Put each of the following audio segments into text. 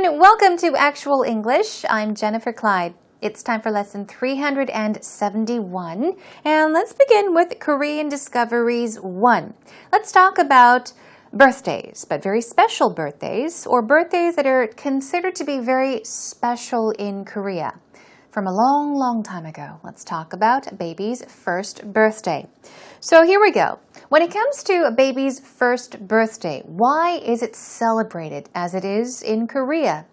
everyone, welcome to Actual English. I'm Jennifer Clyde. It's time for lesson 371, and let's begin with Korean Discoveries 1. Let's talk about birthdays, but very special birthdays, or birthdays that are considered to be very special in Korea. From a long, long time ago, let's talk about a baby's first birthday. So here we go. When it comes to a baby's first birthday, why is it celebrated as it is in Korea?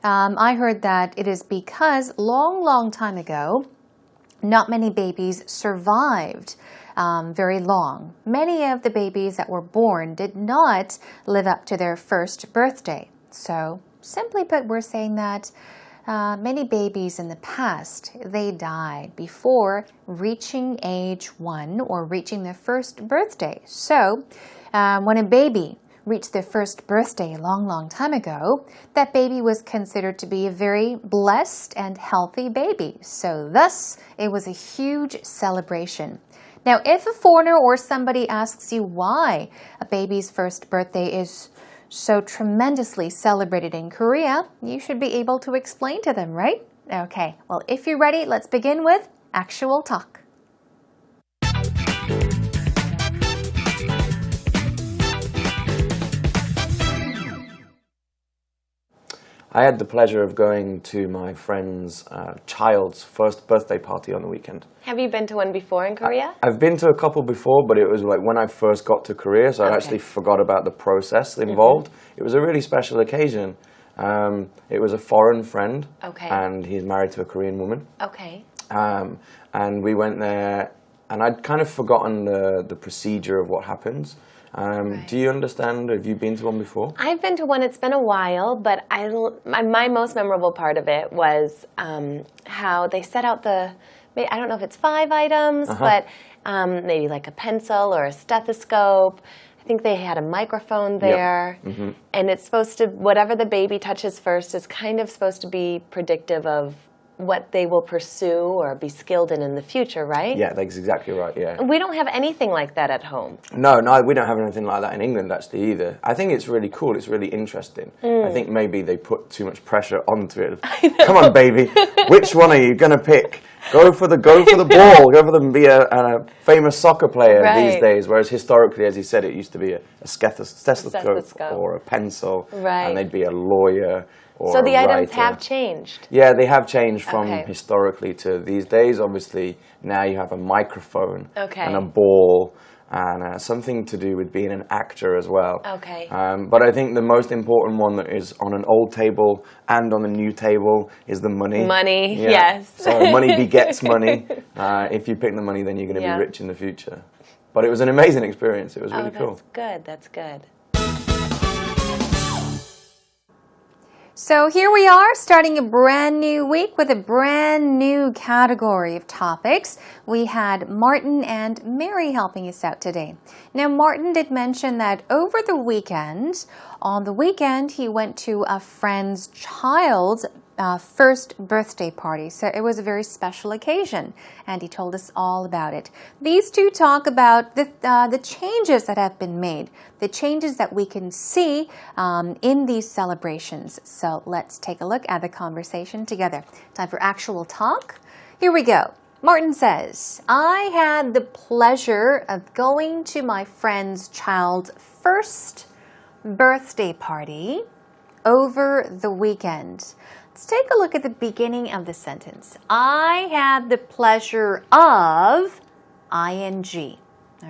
I heard that it is because long time ago, not many babies survived very long. Many of the babies that were born did not live up to their first birthday. So simply put, we're saying that many babies in the past, they died before reaching age 1 or reaching their first birthday. So when a baby reached their first birthday a long time ago, that baby was considered to be a very blessed and healthy baby. So thus, it was a huge celebration. Now, if a foreigner or somebody asks you why a baby's first birthday is so tremendously celebrated in Korea, you should be able to explain to them, right? Okay, well, if you're ready, let's begin with Actual Talk. I had the pleasure of going to my friend's child's first birthday party on the weekend. Have you been to one before in Korea? I've been to a couple before, but it was like when I first got to Korea, so I actually forgot about the process involved. It was a really special occasion. It was a foreign friend, and he's married to a Korean woman. And we went there, and I'd kind of forgotten the procedure of what happens. Do you understand? Have you been to one before? I've been to one. It's been a while, but my most memorable part of it was how they set out I don't know if it's 5 items, but maybe like a pencil or a stethoscope. I think they had a microphone there. Yep. And it's supposed to, whatever the baby touches first is kind of supposed to be predictive of what they will pursue or be skilled in the future, right? Yeah, that's exactly right, yeah. We don't have anything like that at home. No, we don't have anything like that in England, actually, either. I think it's really cool. It's really interesting. I think maybe they put too much pressure onto it. Come on, baby. Which one are you going to pick? Go for the ball. Go for be a famous soccer player these days. Whereas historically, as you said, it used to be a stethoscope or a pencil. Right. And they'd be a lawyer. So the items have changed? Yeah, they have changed from historically to these days. Obviously, now you have a microphone and a ball and something to do with being an actor as well. But I think the most important one that is on an old table and on a new table is the money. Money, yes. So money begets money. If you pick the money, then you're going to be rich in the future. But it was an amazing experience. It was really cool. That's good. So here we are, starting a brand new week with a brand new category of topics. We had Martin and Mary helping us out today. Now, Martin did mention that over the weekend, he went to a friend's child's first birthday party. So it was a very special occasion, and he told us all about it. These two talk about the changes that have been made, the changes that we can see in these celebrations. So let's take a look at the conversation together. Time for actual talk. Here we go. Martin says, I had the pleasure of going to my friend's child's first birthday party over the weekend. Let's take a look at the beginning of the sentence. I had the pleasure of ing.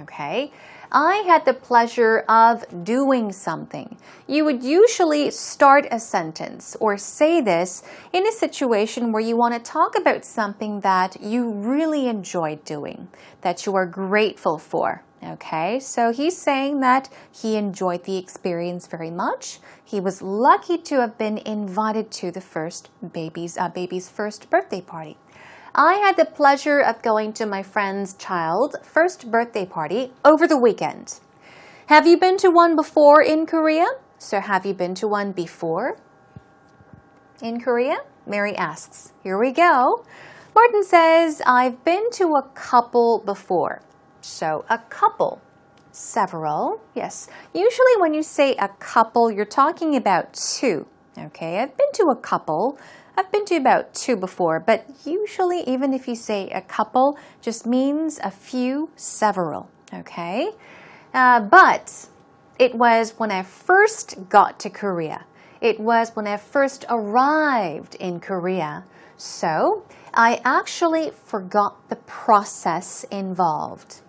Okay? I had the pleasure of doing something. You would usually start a sentence or say this in a situation where you want to talk about something that you really enjoyed doing, that you are grateful for. Okay, so he's saying that he enjoyed the experience very much. He was lucky to have been invited to the baby's first birthday party. I had the pleasure of going to my friend's child's first birthday party over the weekend. Have you been to one before in Korea? So have you been to one before in Korea? Mary asks. Here we go. Martin says, I've been to a couple before. So a couple, several, yes. Usually when you say a couple, you're talking about two. Okay, I've been to a couple. I've been to about 2 before, but usually even if you say a couple, just means a few, several. Okay, but it was when I first got to Korea. It was when I first arrived in Korea. So I actually forgot the process involved.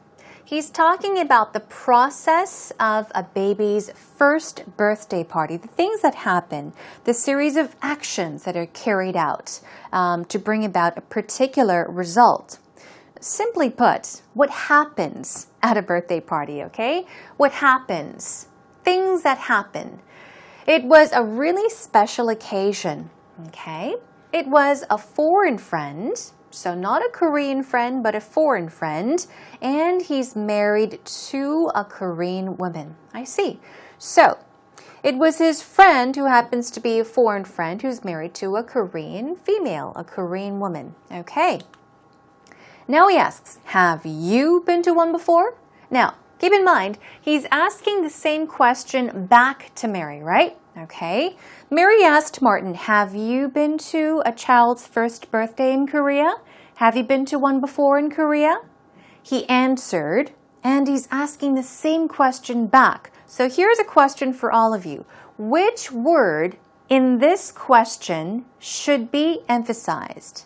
He's talking about the process of a baby's first birthday party, the things that happen, the series of actions that are carried out to bring about a particular result. Simply put, what happens at a birthday party, okay? What happens? Things that happen. It was a really special occasion, okay? It was a foreign friend, so not a Korean friend, but a foreign friend, and he's married to a Korean woman. I see. So, it was his friend who happens to be a foreign friend who's married to a Korean female, a Korean woman. Okay. Now he asks, have you been to one before? Now, keep in mind, he's asking the same question back to Mary, right? Okay. Mary asked Martin, have you been to a child's first birthday in Korea? Have you been to one before in Korea? He answered, and he's asking the same question back. So here's a question for all of you. Which word in this question should be emphasized?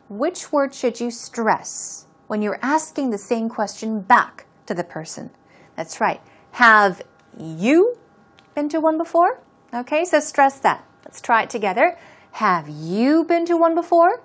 Which word should you stress when you're asking the same question back to the person? That's right. Have you been to one before? Okay, so stress that. Let's try it together. Have you been to one before?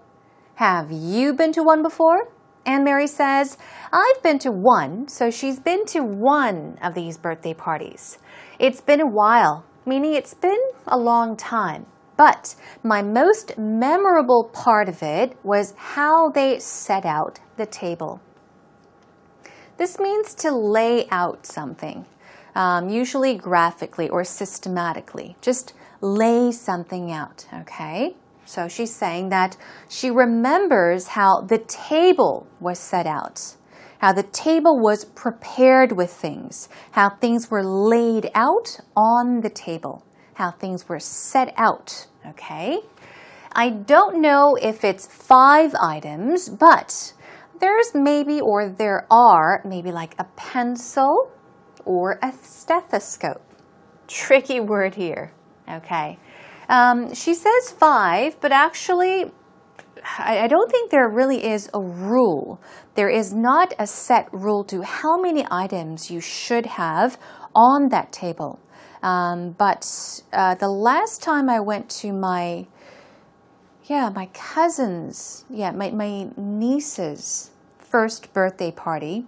Have you been to one before? And Mary says, I've been to one, so she's been to one of these birthday parties. It's been a while, meaning it's been a long time. But my most memorable part of it was how they set out the table. This means to lay out something, usually graphically or systematically. Just lay something out, okay? So she's saying that she remembers how the table was set out, how the table was prepared with things, how things were laid out on the table, how things were set out, okay? I don't know if it's 5 items, but there's maybe, or there are maybe like a pencil or a stethoscope. Tricky word here, okay? She says 5, but actually, I don't think there really is a rule. There is not a set rule to how many items you should have on that table. But the last time I went to my cousin's, my niece's first birthday party,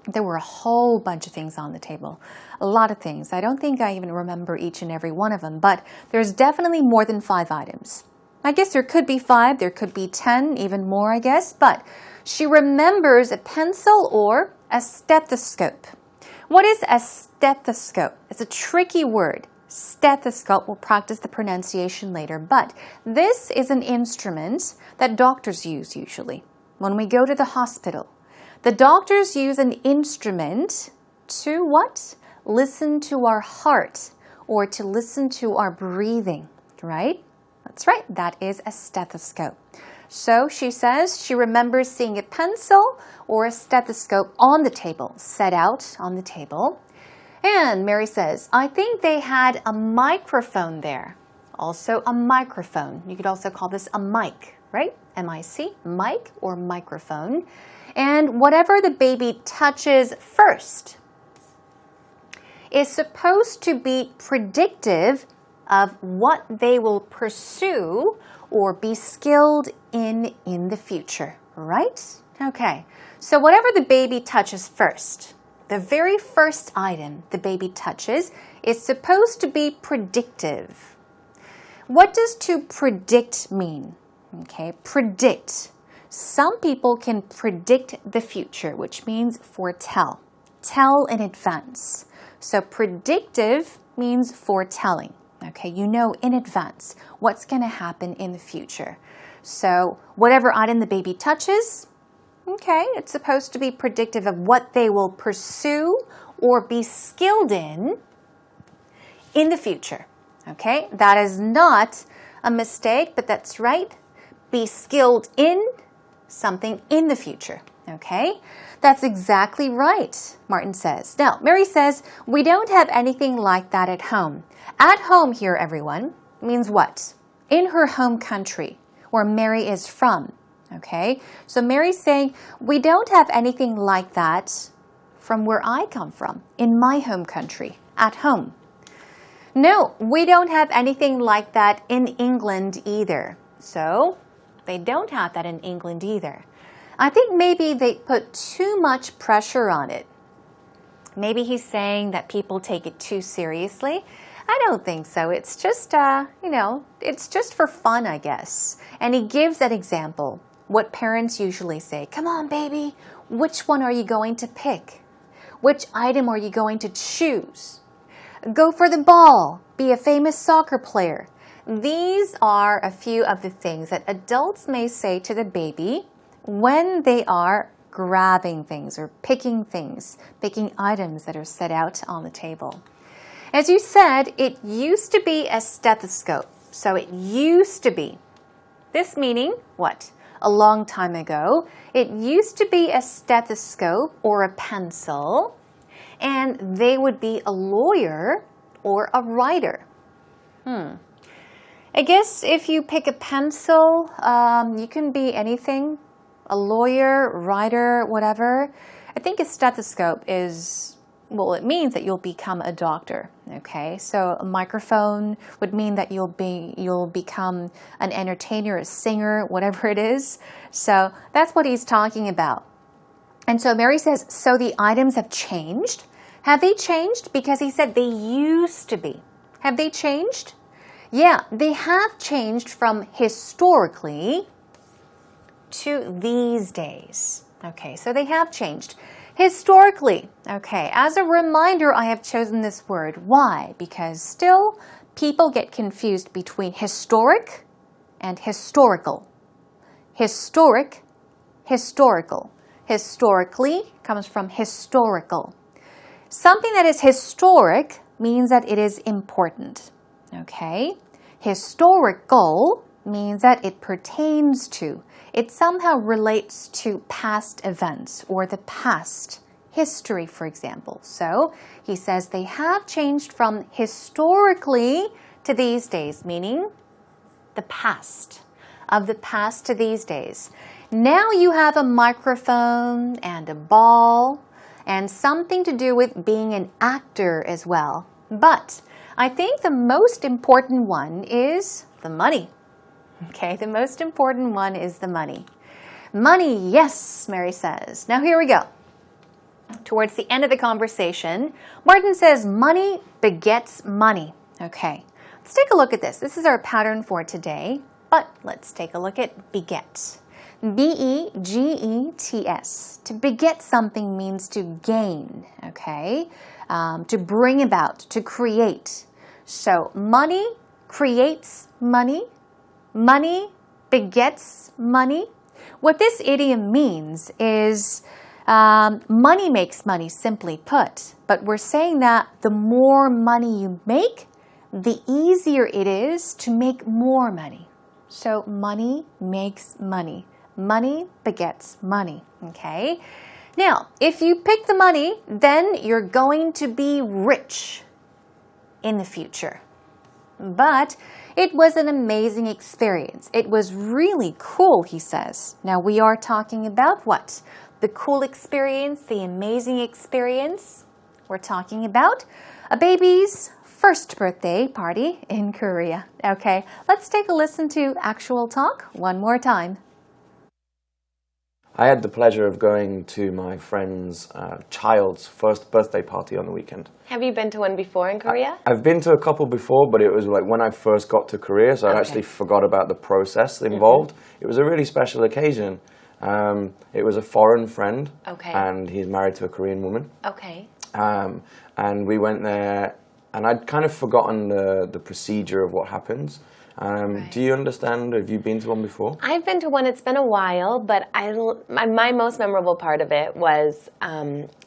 there were a whole bunch of things on the table. A lot of things. I don't think I even remember each and every one of them, but there's definitely more than 5 items. I guess there could be 5, there could be 10, even more, I guess, but she remembers a pencil or a stethoscope. What is a stethoscope? It's a tricky word. Stethoscope, we'll practice the pronunciation later, but this is an instrument that doctors use usually when we go to the hospital. The doctors use an instrument to what? Listen to our heart or to listen to our breathing, right? That's right, that is a stethoscope. So she says she remembers seeing a pencil or a stethoscope on the table, set out on the table. And Mary says, I think they had a microphone there. Also a microphone. You could also call this a mic, right? M-I-C, mic or microphone. And whatever the baby touches first is supposed to be predictive of what they will pursue or be skilled in the future, right? Okay, so whatever the baby touches first, the very first item the baby touches is supposed to be predictive. What does to predict mean? Okay, predict. Some people can predict the future, which means foretell. Tell in advance. So predictive means foretelling. Okay, you know in advance what's going to happen in the future. So whatever item the baby touches, okay, it's supposed to be predictive of what they will pursue or be skilled in the future. Okay, that is not a mistake, but that's right. Be skilled in something in the future. Okay, that's exactly right, Martin says. Now, Mary says, we don't have anything like that at home. At home here, everyone, means what? In her home country, where Mary is from. Okay, so Mary's saying, we don't have anything like that from where I come from, in my home country, at home. No, we don't have anything like that in England either. So, they don't have that in England either. I think maybe they put too much pressure on it. Maybe he's saying that people take it too seriously. I don't think so. It's just, it's just for fun, I guess. And he gives that example, what parents usually say. Come on, baby, which one are you going to pick? Which item are you going to choose? Go for the ball. Be a famous soccer player. These are a few of the things that adults may say to the baby when they are grabbing things or picking things, picking items that are set out on the table. As you said, it used to be a stethoscope. So it used to be. This meaning what? A long time ago, it used to be a stethoscope or a pencil, and they would be a lawyer or a writer. I guess if you pick a pencil, you can be anything, a lawyer, writer, whatever. I think a stethoscope is, well, it means that you'll become a doctor, okay? So a microphone would mean that you'll become an entertainer, a singer, whatever it is. So that's what he's talking about. And so Mary says, so the items have changed. Have they changed? Because he said they used to be. Have they changed? Yeah, they have changed from historically to these days. Okay, so they have changed. Historically, okay, as a reminder, I have chosen this word. Why? Because still people get confused between historic and historical. Historic, historical. Historically comes from historical. Something that is historic means that it is important. Okay? Historical means that it pertains to. It somehow relates to past events or the past history, for example. So he says they have changed from historically to these days, meaning the past, of the past to these days. Now you have a microphone and a ball and something to do with being an actor as well. But I think the most important one is the money. Okay, the most important one is the money. Money, yes, Mary says. Now here we go. Towards the end of the conversation, Martin says money begets money. Okay, let's take a look at this. This is our pattern for today, but let's take a look at beget. B-E-G-E-T-S. To beget something means to gain, okay? To bring about, to create. So money creates money. Money begets money. What this idiom means is money makes money, simply put. But we're saying that the more money you make, the easier it is to make more money. So money makes money. Money begets money, okay? Now, if you pick the money, then you're going to be rich in the future. But it was an amazing experience. It was really cool, he says. Now, we are talking about what? The cool experience, the amazing experience. We're talking about a baby's first birthday party in Korea. Okay, let's take a listen to actual talk one more time. I had the pleasure of going to my friend's child's first birthday party on the weekend. Have you been to one before in Korea? I've been to a couple before, but it was like when I first got to Korea, so I actually forgot about the process involved. It was a really special occasion. It was a foreign friend, and he's married to a Korean woman. Okay. And we went there, and I'd kind of forgotten the procedure of what happens. Do you understand? Have you been to one before? I've been to one. It's been a while, but my most memorable part of it was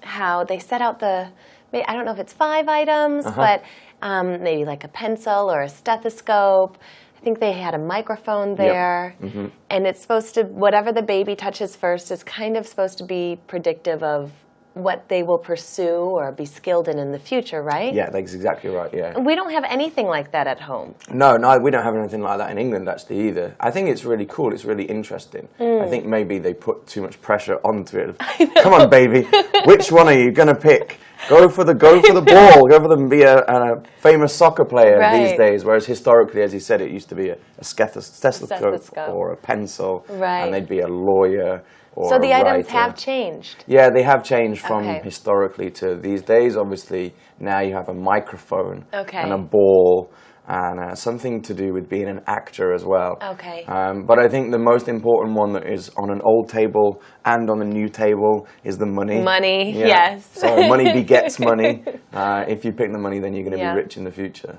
how they set out the I don't know if it's 5 items, but maybe like a pencil or a stethoscope. I think they had a microphone there. Yep. And it's supposed to, whatever the baby touches first is kind of supposed to be predictive of what they will pursue or be skilled in the future, right? Yeah, that's exactly right, yeah. We don't have anything like that at home. No, we don't have anything like that in England, actually, either. I think it's really cool. It's really interesting. I think maybe they put too much pressure onto it. Come on, baby. Which one are you going to pick? Go for the ball. Go for the be a famous soccer player these days. Whereas historically, as you said, it used to be a stethoscope or a pencil, and they'd be a lawyer. So the items have changed. Yeah, they have changed from historically to these days. Obviously, now you have a microphone and a ball and something to do with being an actor as well. But I think the most important one that is on an old table and on a new table is the money. Money, yes. So money begets money. If you pick the money, then you're going to be rich in the future.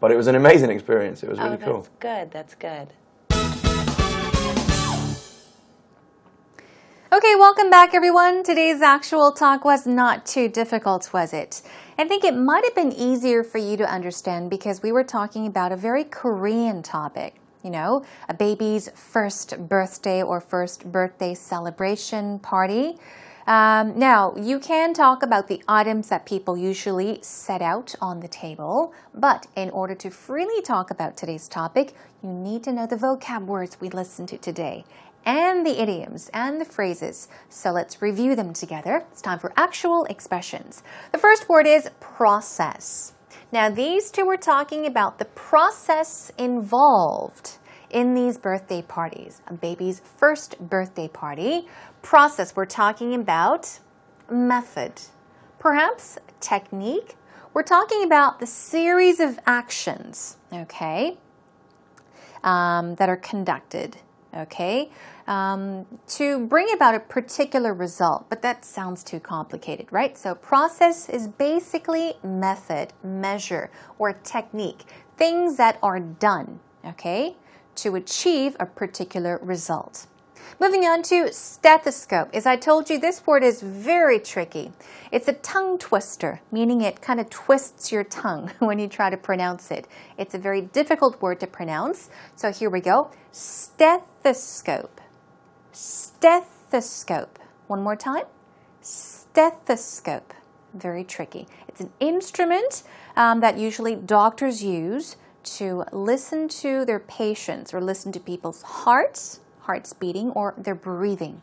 But it was an amazing experience. It was really cool. That's good. That's good. Okay, welcome back, everyone. Today's actual talk was not too difficult, was it? I think it might have been easier for you to understand because we were talking about a very Korean topic. You know, a baby's first birthday or first birthday celebration party. Now, you can talk about the items that people usually set out on the table, but in order to freely talk about today's topic, you need to know the vocab words we listened to today, and the idioms and the phrases. So let's review them together. It's time for actual expressions. The first word is process. Now, these two are talking about the process involved in these birthday parties. A baby's first birthday party. Process, we're talking about method. Perhaps technique. We're talking about the series of actions, okay, that are conducted, okay, to bring about a particular result, but that sounds too complicated, right? So process is basically method, measure, or technique, things that are done, okay, to achieve a particular result. Moving on to stethoscope. As I told you, this word is very tricky. It's a tongue twister, meaning it kind of twists your tongue when you try to pronounce it. It's a very difficult word to pronounce. So here we go. Stethoscope. Stethoscope. One more time. Stethoscope. Very tricky. It's an instrument that usually doctors use to listen to their patients or listen to people's hearts beating, or their breathing.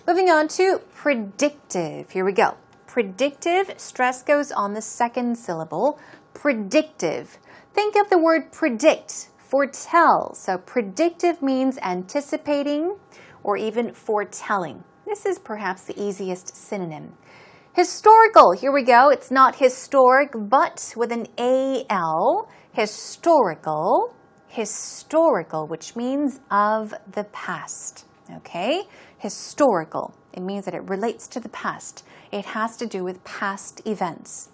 Moving on to predictive. Here we go. Predictive, stress goes on the second syllable. Predictive. Think of the word predict, foretell. So predictive means anticipating or even foretelling. This is perhaps the easiest synonym. Historical. Here we go. It's not historic, but with an A-L. Historical. Historical, which means of the past, okay? Historical, it means that it relates to the past. It has to do with past events.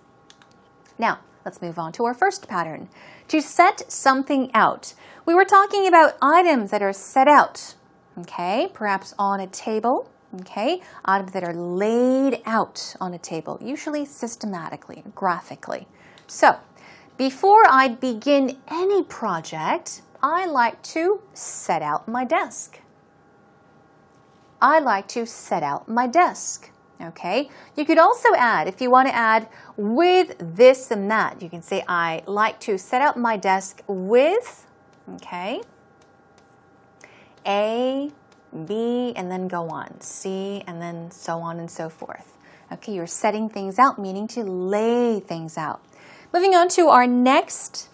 Now, let's move on to our first pattern. To set something out. We were talking about items that are set out, okay? Perhaps on a table, okay? Items that are laid out on a table, usually systematically, graphically. So, before I begin any project, I like to set out my desk. I like to set out my desk, okay? You could also add, if you want to add with this and that, you can say I like to set out my desk with, okay, A, B, and then go on, C, and then so on and so forth. Okay, you're setting things out, meaning to lay things out. Moving on to our next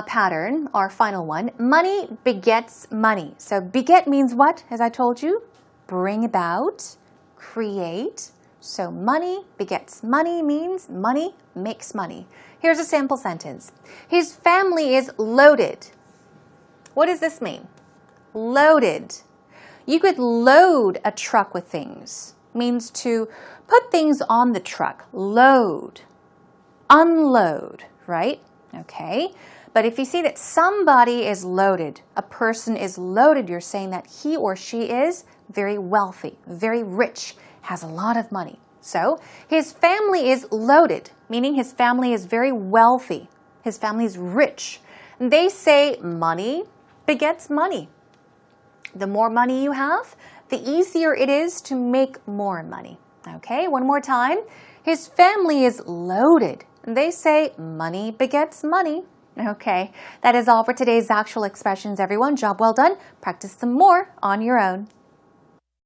pattern, our final one. Money begets money. So beget means what, as I told you? Bring about, create. So money begets money means money makes money. Here's a sample sentence. His family is loaded. What does this mean? Loaded. You could load a truck with things. Means to put things on the truck. Load. Unload, right? Okay. But if you see that somebody is loaded, a person is loaded, you're saying that he or she is very wealthy, very rich, has a lot of money. So his family is loaded. meaning his family is very wealthy. His family is rich. They say money begets money. The more money you have, the easier it is to make more money. Okay, one more time. His family is loaded. They say money begets money. Okay, that is all for today's actual expressions, everyone. Job well done. Practice some more on your own.